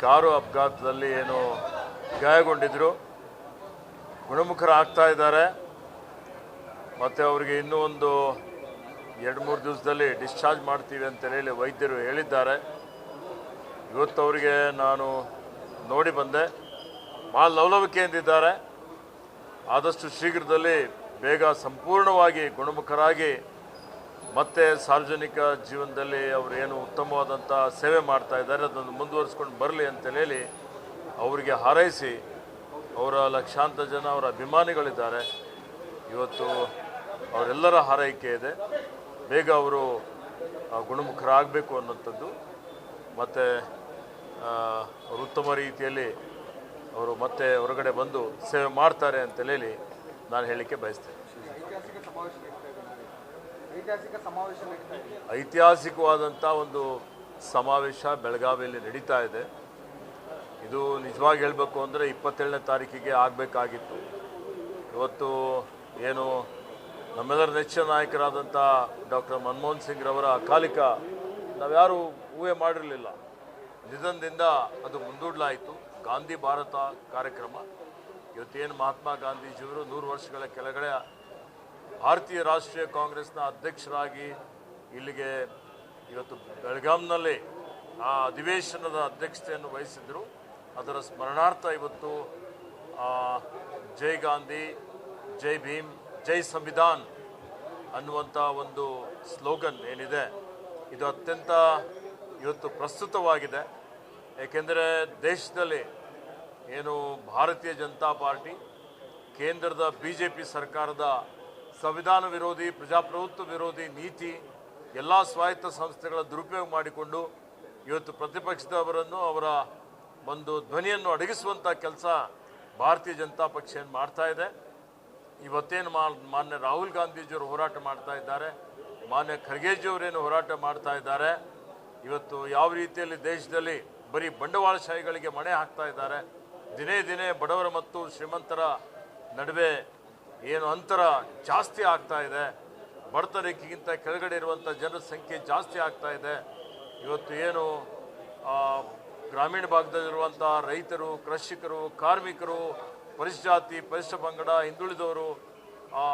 Car ಅಪಘಾತದಲ್ಲಿ ಏನು ಗಾಯಗೊಂಡಿದ್ದರು, ಗುಣಮುಖರಾಗ್ತಾ ಇದ್ದಾರೆ. ಮತ್ತು ಅವರಿಗೆ ಇನ್ನೂ ಒಂದು 2-3 ದಿವಸದಲ್ಲಿ ಡಿಸ್ಚಾರ್ಜ್ ಮಾಡ್ತೀವಿ ಅಂತ ಹೇಳಿ ವೈದ್ಯರು ಹೇಳಿದ್ದಾರೆ. ಇವತ್ತು ಅವರಿಗೆ ನಾನು ನೋಡಿ ಬಂದೆ, ಭಾಳ ಲವಲವಿಕೆಯಿಂದಿದ್ದಾರೆ. ಆದಷ್ಟು ಶೀಘ್ರದಲ್ಲಿ ಬೇಗ ಸಂಪೂರ್ಣವಾಗಿ ಗುಣಮುಖರಾಗಿ ಮತ್ತೆ ಸಾರ್ವಜನಿಕ ಜೀವನದಲ್ಲಿ ಅವರು ಏನು ಉತ್ತಮವಾದಂಥ ಸೇವೆ ಮಾಡ್ತಾ ಇದ್ದಾರೆ ಅದನ್ನು ಮುಂದುವರಿಸ್ಕೊಂಡು ಬರಲಿ ಅಂತ ಹೇಳಿ ಅವರಿಗೆ ಹಾರೈಸಿ, ಅವರ ಲಕ್ಷಾಂತರ ಜನ ಅವರ ಅಭಿಮಾನಿಗಳಿದ್ದಾರೆ. ಇವತ್ತು ಅವರೆಲ್ಲರ ಹಾರೈಕೆ ಇದೆ, ಬೇಗ ಅವರು ಗುಣಮುಖರಾಗಬೇಕು ಅನ್ನೋಂಥದ್ದು. ಮತ್ತು ಅವರು ಉತ್ತಮ ರೀತಿಯಲ್ಲಿ ಅವರು ಮತ್ತೆ ಹೊರಗಡೆ ಬಂದು ಸೇವೆ ಮಾಡ್ತಾರೆ ಅಂತ ಹೇಳಿ ನಾನು ಹೇಳಲಿಕ್ಕೆ ಬಯಸ್ತೇನೆ. ಐತಿಹಾಸಿಕವಾದಂಥ ಒಂದು ಸಮಾವೇಶ ಬೆಳಗಾವಿಯಲ್ಲಿ ನಡೀತಾ ಇದೆ. ಇದು ನಿಜವಾಗಿ ಹೇಳಬೇಕು ಅಂದರೆ 27ನೇ ತಾರೀಕಿಗೆ ಆಗಬೇಕಾಗಿತ್ತು. ಇವತ್ತು ಏನು ನಮ್ಮೆಲ್ಲರ ನೆಚ್ಚಿನ ನಾಯಕರಾದಂಥ ಡಾಕ್ಟರ್ ಮನಮೋಹನ್ ಸಿಂಗ್ರವರ ಅಕಾಲಿಕ ನಾವ್ಯಾರೂ ಊಹೆ ಮಾಡಿರಲಿಲ್ಲ. ನಿಧನದಿಂದ ಅದು ಮುಂದೂಡಲಾಯಿತು. ಗಾಂಧಿ ಭಾರತ ಕಾರ್ಯಕ್ರಮ ಇವತ್ತೇನು ಮಹಾತ್ಮ ಗಾಂಧೀಜಿಯವರು 100 ವರ್ಷಗಳ ಕೆಳಗಡೆ ಭಾರತೀಯ ರಾಷ್ಟ್ರೀಯ ಕಾಂಗ್ರೆಸ್ನ ಅಧ್ಯಕ್ಷರಾಗಿ ಇಲ್ಲಿಗೆ ಇವತ್ತು ಬೆಳಗಾಂನಲ್ಲಿ ಆ ಅಧಿವೇಶನದ ಅಧ್ಯಕ್ಷತೆಯನ್ನು ವಹಿಸಿದ್ರು. ಅದರ ಸ್ಮರಣಾರ್ಥ ಇವತ್ತು ಜೈ ಗಾಂಧಿ, ಜೈ ಭೀಮ್, ಜೈ ಸಂವಿಧಾನ್ ಅನ್ನುವಂಥ ಒಂದು ಸ್ಲೋಗನ್ ಏನಿದೆ ಇದು ಅತ್ಯಂತ ಇವತ್ತು ಪ್ರಸ್ತುತವಾಗಿದೆ. ಏಕೆಂದರೆ ದೇಶದಲ್ಲಿ ಏನು ಭಾರತೀಯ ಜನತಾ ಪಾರ್ಟಿ ಕೇಂದ್ರದ BJP ಸರ್ಕಾರದ ಸಂವಿಧಾನ ವಿರೋಧಿ, ಪ್ರಜಾಪ್ರಭುತ್ವ ವಿರೋಧಿ ನೀತಿ ಎಲ್ಲ ಸ್ವಾಯತ್ತ ಸಂಸ್ಥೆಗಳ ದುರುಪಯೋಗ ಮಾಡಿಕೊಂಡು ಇವತ್ತು ಪ್ರತಿಪಕ್ಷದವರನ್ನು ಅವರ ಒಂದು ಧ್ವನಿಯನ್ನು ಅಡಗಿಸುವಂಥ ಕೆಲಸ ಭಾರತೀಯ ಜನತಾ ಪಕ್ಷ ಏನು ಮಾಡ್ತಾ ಇದೆ. ಇವತ್ತೇನು ಮಾನ್ಯ ರಾಹುಲ್ ಗಾಂಧೀಜಿಯವರು ಹೋರಾಟ ಮಾಡ್ತಾ ಇದ್ದಾರೆ, ಮಾನ್ಯ ಖರ್ಗೆಜಿಯವರೇನು ಹೋರಾಟ ಮಾಡ್ತಾ ಇದ್ದಾರೆ, ಇವತ್ತು ಯಾವ ರೀತಿಯಲ್ಲಿ ದೇಶದಲ್ಲಿ ಬರೀ ಬಂಡವಾಳಶಾಹಿಗಳಿಗೆ ಮಣೆ ಹಾಕ್ತಾ ಇದ್ದಾರೆ. ದಿನೇ ದಿನೇ ಬಡವರ ಮತ್ತು ಶ್ರೀಮಂತರ ನಡುವೆ ಏನು ಅಂತರ ಜಾಸ್ತಿ ಆಗ್ತಾ ಇದೆ. ಬಡತನ ರೇಖೆಗಿಂತ ಕೆಳಗಡೆ ಇರುವಂಥ ಜನರ ಸಂಖ್ಯೆ ಜಾಸ್ತಿ ಆಗ್ತಾ ಇದೆ. ಇವತ್ತು ಏನು ಗ್ರಾಮೀಣ ಭಾಗದಲ್ಲಿರುವಂಥ ರೈತರು, ಕೃಷಿಕರು, ಕಾರ್ಮಿಕರು, ಪರಿಶಿಷ್ಟ ಪರಿಶಿಷ್ಟ ಪಂಗಡ, ಹಿಂದುಳಿದವರು,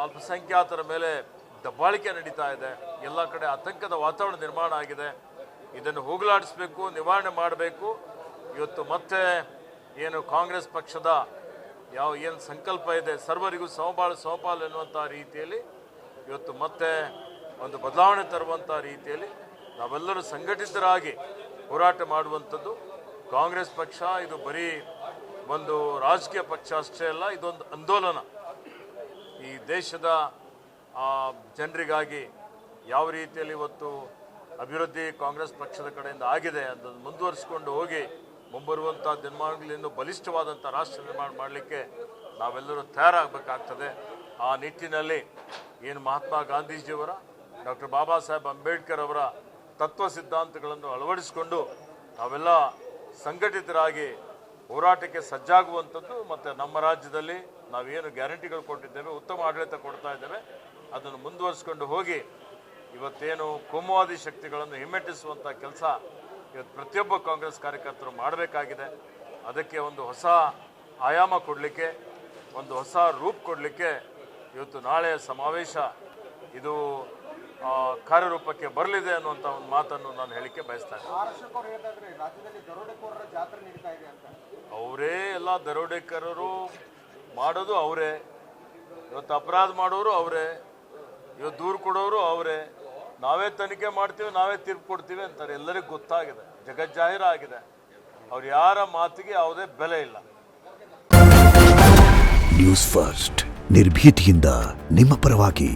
ಅಲ್ಪಸಂಖ್ಯಾತರ ಮೇಲೆ ದಬ್ಬಾಳಿಕೆ ನಡೀತಾ ಇದೆ. ಎಲ್ಲ ಕಡೆ ಆತಂಕದ ವಾತಾವರಣ ನಿರ್ಮಾಣ ಆಗಿದೆ. ಇದನ್ನು ಹೋಗಲಾಡಿಸಬೇಕು, ನಿವಾರಣೆ ಮಾಡಬೇಕು. ಇವತ್ತು ಮತ್ತೆ ಏನು ಕಾಂಗ್ರೆಸ್ ಪಕ್ಷದ ಏನು ಸಂಕಲ್ಪ ಇದೆ, ಸರ್ವರಿಗೂ ಸಮಪಾಲು ಎನ್ನುವಂಥ ರೀತಿಯಲ್ಲಿ ಇವತ್ತು ಮತ್ತೆ ಒಂದು ಬದಲಾವಣೆ ತರುವಂಥ ರೀತಿಯಲ್ಲಿ ನಾವೆಲ್ಲರೂ ಸಂಘಟಿತರಾಗಿ ಹೋರಾಟ ಮಾಡುವಂಥದ್ದು. ಕಾಂಗ್ರೆಸ್ ಪಕ್ಷ ಇದು ಬರೀ ಒಂದು ರಾಜಕೀಯ ಪಕ್ಷ ಅಷ್ಟೇ ಅಲ್ಲ, ಇದೊಂದು ಆಂದೋಲನ. ಈ ದೇಶದ ಜನರಿಗಾಗಿ ಯಾವ ರೀತಿಯಲ್ಲಿ ಇವತ್ತು ಅಭಿವೃದ್ಧಿ ಕಾಂಗ್ರೆಸ್ ಪಕ್ಷದ ಕಡೆಯಿಂದ ಆಗಿದೆ ಅದನ್ನು ಮುಂದುವರಿಸಿಕೊಂಡು ಹೋಗಿ ಮುಂಬರುವಂಥ ದಿನಮಾನಗಳಲ್ಲಿ ಇನ್ನೂ ಬಲಿಷ್ಠವಾದಂಥ ರಾಷ್ಟ್ರ ನಿರ್ಮಾಣ ಮಾಡಲಿಕ್ಕೆ ನಾವೆಲ್ಲರೂ ತಯಾರಾಗಬೇಕಾಗ್ತದೆ. ಆ ನಿಟ್ಟಿನಲ್ಲಿ ಏನು ಮಹಾತ್ಮ ಗಾಂಧೀಜಿಯವರ, ಡಾಕ್ಟರ್ ಬಾಬಾ ಸಾಹೇಬ್ ಅಂಬೇಡ್ಕರ್ ಅವರ ತತ್ವ ಸಿದ್ಧಾಂತಗಳನ್ನು ಅಳವಡಿಸಿಕೊಂಡು ನಾವೆಲ್ಲ ಸಂಘಟಿತರಾಗಿ ಹೋರಾಟಕ್ಕೆ ಸಜ್ಜಾಗುವಂಥದ್ದು. ಮತ್ತು ನಮ್ಮ ರಾಜ್ಯದಲ್ಲಿ ನಾವೇನು ಗ್ಯಾರಂಟಿಗಳು ಕೊಟ್ಟಿದ್ದೇವೆ, ಉತ್ತಮ ಆಡಳಿತ ಕೊಡ್ತಾ ಇದ್ದೇವೆ, ಅದನ್ನು ಮುಂದುವರಿಸಿಕೊಂಡು ಹೋಗಿ ಇವತ್ತೇನು ಕೋಮುವಾದಿ ಶಕ್ತಿಗಳನ್ನು ಹಿಮ್ಮೆಟ್ಟಿಸುವಂಥ ಕೆಲಸ ಇವತ್ತು ಪ್ರತಿಯೊಬ್ಬ ಕಾಂಗ್ರೆಸ್ ಕಾರ್ಯಕರ್ತರು ಮಾಡಬೇಕಾಗಿದೆ. ಅದಕ್ಕೆ ಒಂದು ಹೊಸ ಆಯಾಮ ಕೊಡಲಿಕ್ಕೆ, ಒಂದು ಹೊಸ ರೂಪ ಕೊಡಲಿಕ್ಕೆ ಇವತ್ತು ನಾಳೆಯ ಸಮಾವೇಶ ಇದು ಕಾರ್ಯರೂಪಕ್ಕೆ ಬರಲಿದೆ ಅನ್ನುವಂಥ ಒಂದು ಮಾತನ್ನು ನಾನು ಹೇಳಿಕೆ ಬಯಸ್ತಾ ಇದ್ದೀನಿ. ಅವರೇ ಎಲ್ಲ ದರೋಡೆಕೋರರು ಮಾಡೋದು ಅವರೇ, ಇವತ್ತು ಅಪರಾಧ ಮಾಡೋರು ಅವರೇ, ಇವತ್ತು ದೂರು ಕೊಡೋರು ಅವರೇ. ನಾವೇ ತನಿಖೆ ಮಾಡ್ತೀವಿ, ನಾವೇ ತೀರ್ಪು ಕೊಡ್ತೀವಿ ಅಂತಾರೆ. ಎಲ್ಲರಿಗೂ ಗೊತ್ತಾಗಿದೆ, ಜಗಜ್ಜಾಹಿರ ಆಗಿದೆ. ಅವ್ರು ಯಾರ ಮಾತಿಗೆ ಯಾವುದೇ ಬೆಲೆ ಇಲ್ಲ. ನ್ಯೂಸ್ ಫಸ್ಟ್ ನಿರ್ಭೀತಿಯಿಂದ ನಿಮ್ಮ ಪರವಾಗಿ.